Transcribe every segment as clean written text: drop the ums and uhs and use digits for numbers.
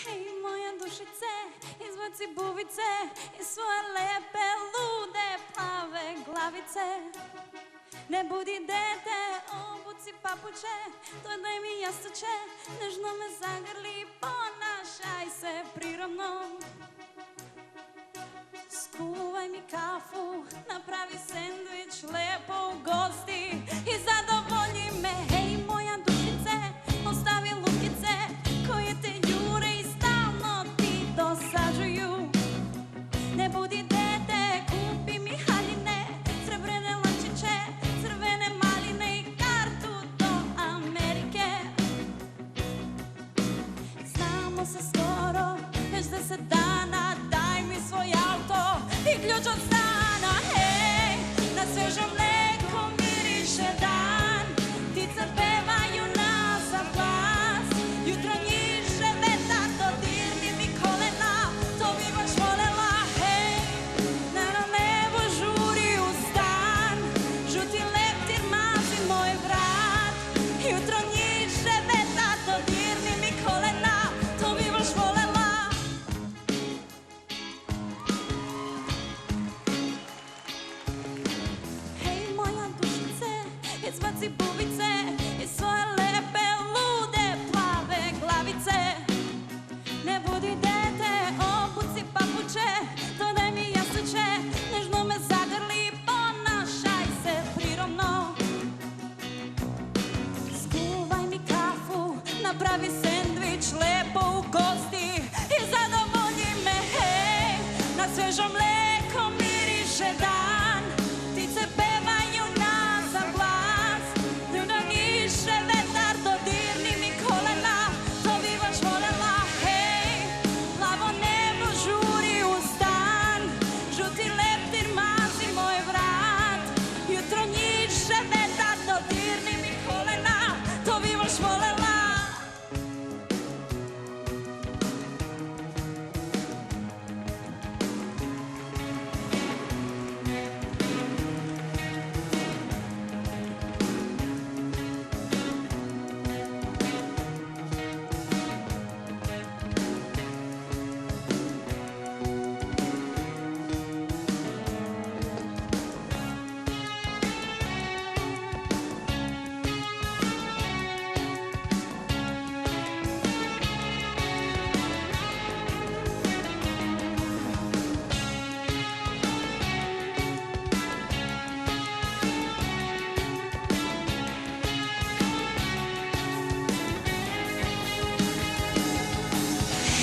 Hej, moja dušice, izbaci bubice iz svoje lepe, lude, plave glavice. Ne budi dete, obuci papuče, dodaj mi jastuče, nežno me zagrli, ponašaj se prirodno. Skuvaj mi kafu, napravi sendvič, lepo ugosti i zadovolji me. Hej, moja dušice, ostavi lutkice koje te jure i stalno ti dosađuju. Ne budi dete, kupi mi haljine, srebrene lančiće, crvene maline i kartu do Amerike. Znamo se skoro, već 10 dana, daj mi svoj auto i ključ od stana. Hej, na svežom mleku miriše dan, ptice pevaju na sav glas, jutro njiže vetar, dodirni mi kolena, to bi baš volela. Hej, na nebu žuri u stan, žuti leptir mazi moj vrat, jutro njiže vetar, dodirni mi kolena, to bi baš volela. Hej, moja dušice, izbaci bubice iz svoje lepe, lude, plave glavice. Ne budi dete, obuci papuče, dodaj mi jastuče, nežno me zagrli, ponašaj se prirodno. Skuvaj mi kafu, napravi sendvič, lepo ugosti i zadovolji me. Hej, na svežom mleku miriše dan, ptice pevaju na sav glas, jutro njiže vetar, dodirni mi kolena, to bi baš volela. Hej, plavo nebo žuri u stan, žuti leptir mazi moj vrat, jutro njiže vetar, dodirni mi kolena, to bi baš volela.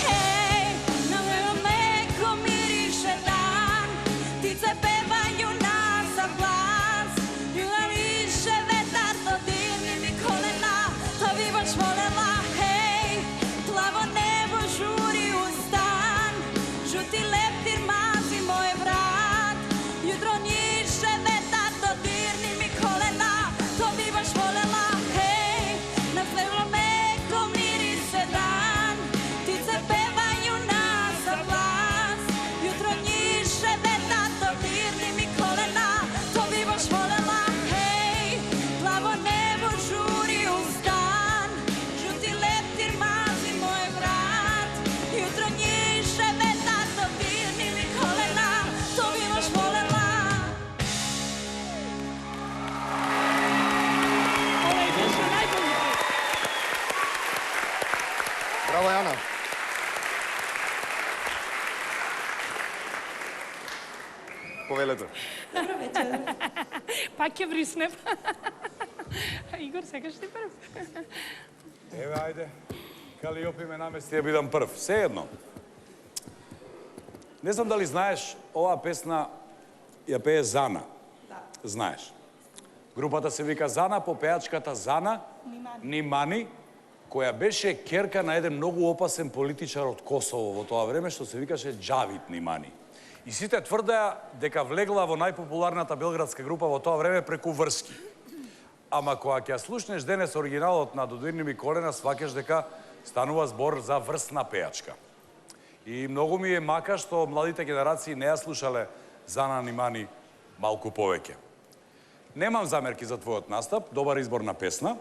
Hej, na mojom mleku miriše dan, ptice pevaju na sav glas, jutro njiže vetar, dodirni mi kolena, to bi baš volela. Hej, plavo nebo žuri u stan, žuti leptir mazi moj vrat, jutro njiže vetar, dodirni mi kolena, to bi baš volela. Hej, na svežom mleku miriše dan, ptice pevaju na sav glas, jutro njiže vetar, dodirni mi kolena, to bi baš volela. Hej, plavo nebo žuri u stan, žuti leptir mazi moj vrat, jutro njiže vetar, dodirni mi kolena, to bi baš volela. Ovo je Duša najbolji. Bravo, Jana. Повелете. Dobro večer. Пак ја вриснем. Игор, секаш ти прв? Еве, ајде. Калиопи ме намести да бидам прв. Се едно. Не знам дали знаеш, оваа песна ја пее Зана. Da. Знаеш. Групата се вика Зана по пеачката Зана Нимани, која беше керка на еден многу опасен политичар од Косово во тоа време, што се викаше Џавид Нимани. И сите тврдеа дека влегла во најпопуларната белградска група во тоа време преку врски. Ама кога ќе слушнеш денес оригиналот на Додирни ми колена, сваќаш дека станува збор за врсна пеачка. И многу ми е мака што младите генерации не ја слушале Зана Нимани малку повеќе. Немам замерки за твојот настап, добар избор на песна.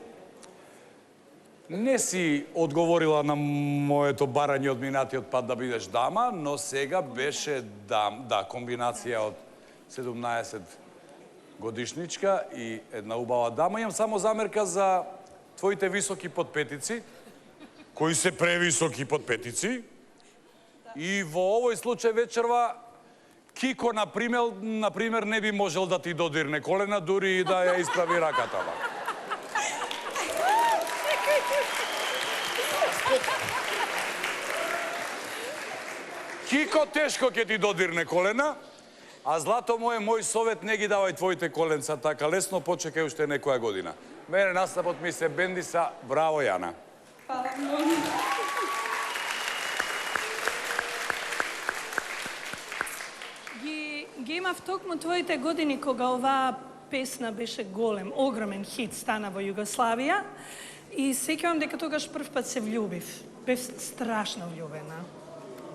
Не си одговорила на моето барање од минатиот пат да бидеш дама, но сега беше комбинација од 17 годишничка и една убава дама. Имам само замерка за твоите високи подпетици, кои се превисоки подпетици. И во овој случај вечерва Кико, например, не би можел да ти додирне колена, дури и да ја исправи раката. Кико тешко ќе ти додирне колена, а злато мое, мој совет, не ги давај твоите коленца така лесно, почекај уште некоја година. Мене настапот ми се бендиса. Браво, Јана. Hvala mnogo. Ги имав токму твоите години кога оваа песна беше голем, огромен хит стана во Југославија и сеќавам дека тогаш прв пат се влюбив. Бев страшно влюбена.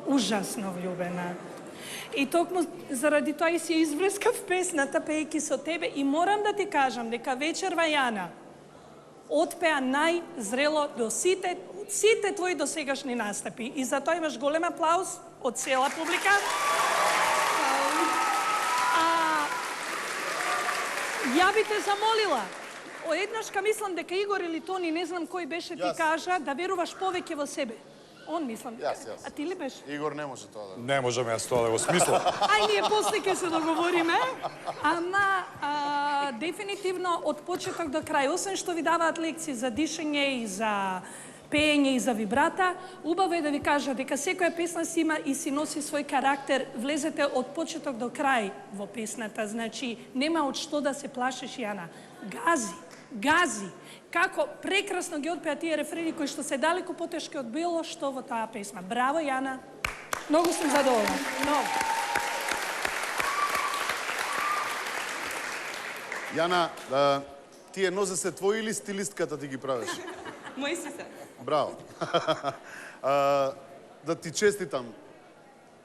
Ужасно влюбена. И токму заради тоа и си изврескав песната пејќи со тебе и морам да ти кажам дека вечерва Јана отпеа најзрело до сите твои досегашни настапи. И за тоа имаш голем аплауз од цела публика. Ја би те замолила, еднашка мислам дека Игор или Тони, не знам кој беше, ти кажа да веруваш повеќе во себе. Он мислам. Јас. А ти ли беше? Игор не може тоа да. Не можам јас тоа да го смислам. Ај, ние после ќе се договориме. Ама, дефинитивно, од почеток до крај, освен што ви даваат лекции за дишење и за пеење и за вибрата, убаво е да ви кажа дека секоја песна си има и си носи свој карактер. Влезете од почеток до крај во песната, значи нема од што да се плашиш, Јана. Гази. Како прекрасно ги отпеа тие рефрени кои што се далеку потешки од било што во таа песма. Браво, Јана. Многу сум задоволна. Многу. Јана, тие нозе се твои или стилистката ти ги правиш? Мои си се. Браво. Да ти честитам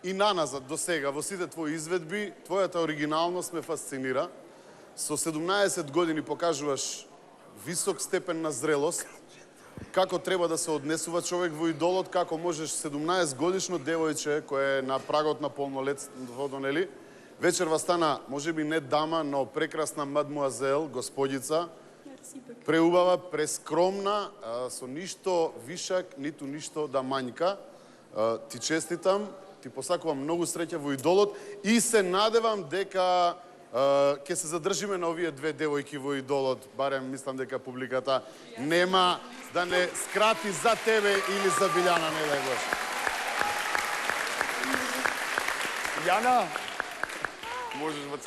и наназад до сега во сите твои изведби, твојата оригиналност ме фасцинира. Со 17 години покажуваш висок степен на зрелост, како треба да се однесува човек во идолот, како можеш 17 годишно девојче кое е на прагот на полнолетство, нели? Вечерва стана, можеби не дама, но прекрасна мадмуазел, господица, преубава, прескромна, со ништо вишак, ниту ништо да мањка. Ти честитам, ти посакувам многу среќа во идолот и се надевам дека ќе се задржиме на овие две девојки во идолот, барем мислам дека публиката нема да не скрати за тебе или за Билјана, не дај Боже. Јана, можеш во